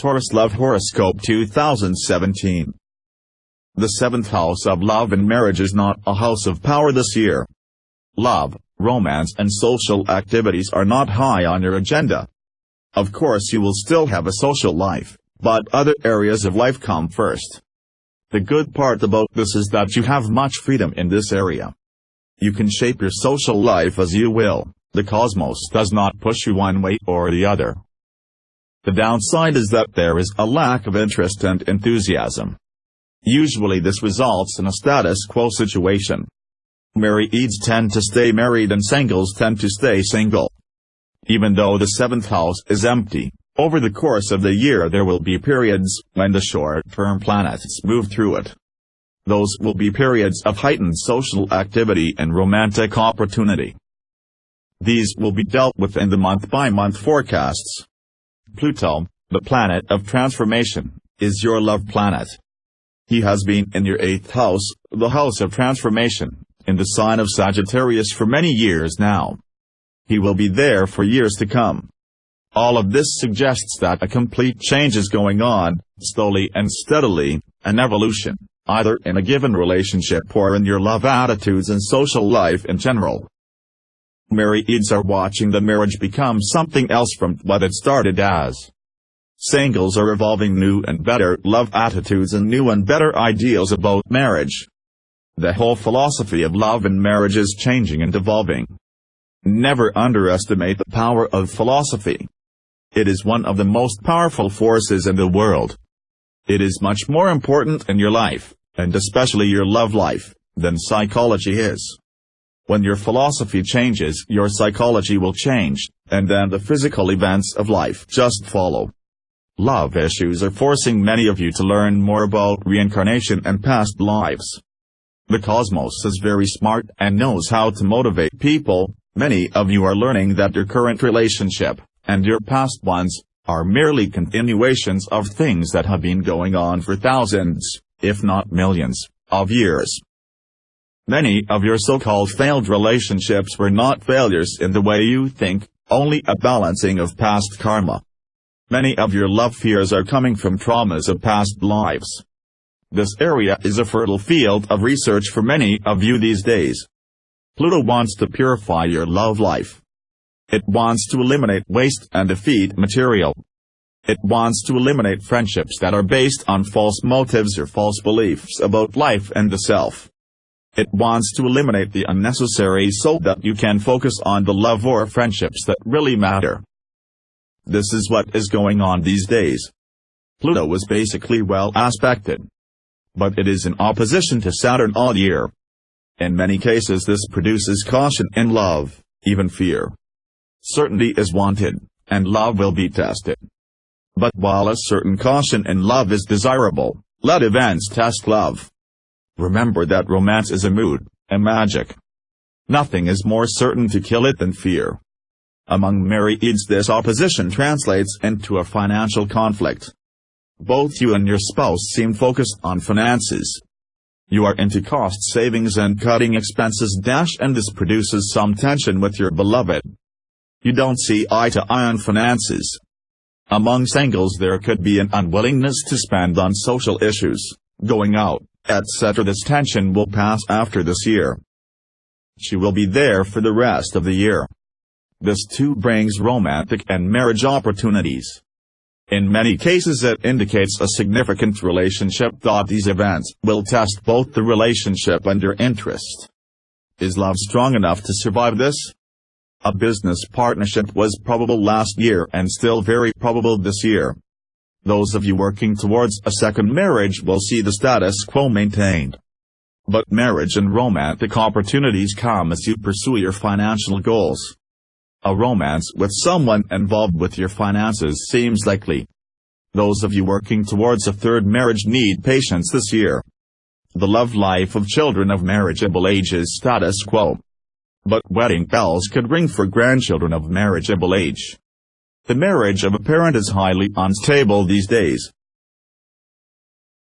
Taurus Love Horoscope 2017. The seventh house of love and marriage is not a house of power this year. Love, romance and social activities are not high on your agenda. Of course you will still have a social life, but other areas of life come first. The good part about this is that you have much freedom in this area. You can shape your social life as you will. The cosmos does not push you one way or the other. The downside is that there is a lack of interest and enthusiasm. Usually this results in a status quo situation. Marrieds tend to stay married and singles tend to stay single. Even though the seventh house is empty, over the course of the year there will be periods when the short-term planets move through it. Those will be periods of heightened social activity and romantic opportunity. These will be dealt with in the month-by-month forecasts. Pluto, the planet of transformation, is your love planet. He has been in your 8th house, the house of transformation, in the sign of Sagittarius for many years now. He will be there for years to come. All of this suggests that a complete change is going on, slowly and steadily, an evolution, either in a given relationship or in your love attitudes and social life in general. Marrieds are watching the marriage become something else from what it started as. Singles are evolving new and better love attitudes and new and better ideals about marriage. The whole philosophy of love and marriage is changing and evolving. Never underestimate the power of philosophy. It is one of the most powerful forces in the world. It is much more important in your life, and especially your love life, than psychology is. When your philosophy changes, your psychology will change, and then the physical events of life just follow. Love issues are forcing many of you to learn more about reincarnation and past lives. The cosmos is very smart and knows how to motivate people. Many of you are learning that your current relationship, and your past ones, are merely continuations of things that have been going on for thousands, if not millions, of years. Many of your so-called failed relationships were not failures in the way you think, only a balancing of past karma. Many of your love fears are coming from traumas of past lives. This area is a fertile field of research for many of you these days. Pluto wants to purify your love life. It wants to eliminate waste and defeat material. It wants to eliminate friendships that are based on false motives or false beliefs about life and the self. It wants to eliminate the unnecessary so that you can focus on the love or friendships that really matter. This is what is going on these days. Pluto is basically well aspected. But it is in opposition to Saturn all year. In many cases this produces caution in love, even fear. Certainty is wanted, and love will be tested. But while a certain caution in love is desirable, let events test love. Remember that romance is a mood, a magic. Nothing is more certain to kill it than fear. Among marrieds this opposition translates into a financial conflict. Both you and your spouse seem focused on finances. You are into cost savings and cutting expenses and this produces some tension with your beloved. You don't see eye to eye on finances. Among singles there could be an unwillingness to spend on social issues, going out, etc. This tension will pass after this year. She will be there for the rest of the year. This too brings romantic and marriage opportunities. In many cases it indicates a significant relationship. These events will test both the relationship and your interest. Is love strong enough to survive this? A business partnership was probable last year and still very probable this year. Those of you working towards a second marriage will see the status quo maintained. But marriage and romantic opportunities come as you pursue your financial goals. A romance with someone involved with your finances seems likely. Those of you working towards a third marriage need patience this year. The love life of children of marriageable age is status quo. But wedding bells could ring for grandchildren of marriageable age. The marriage of a parent is highly unstable these days.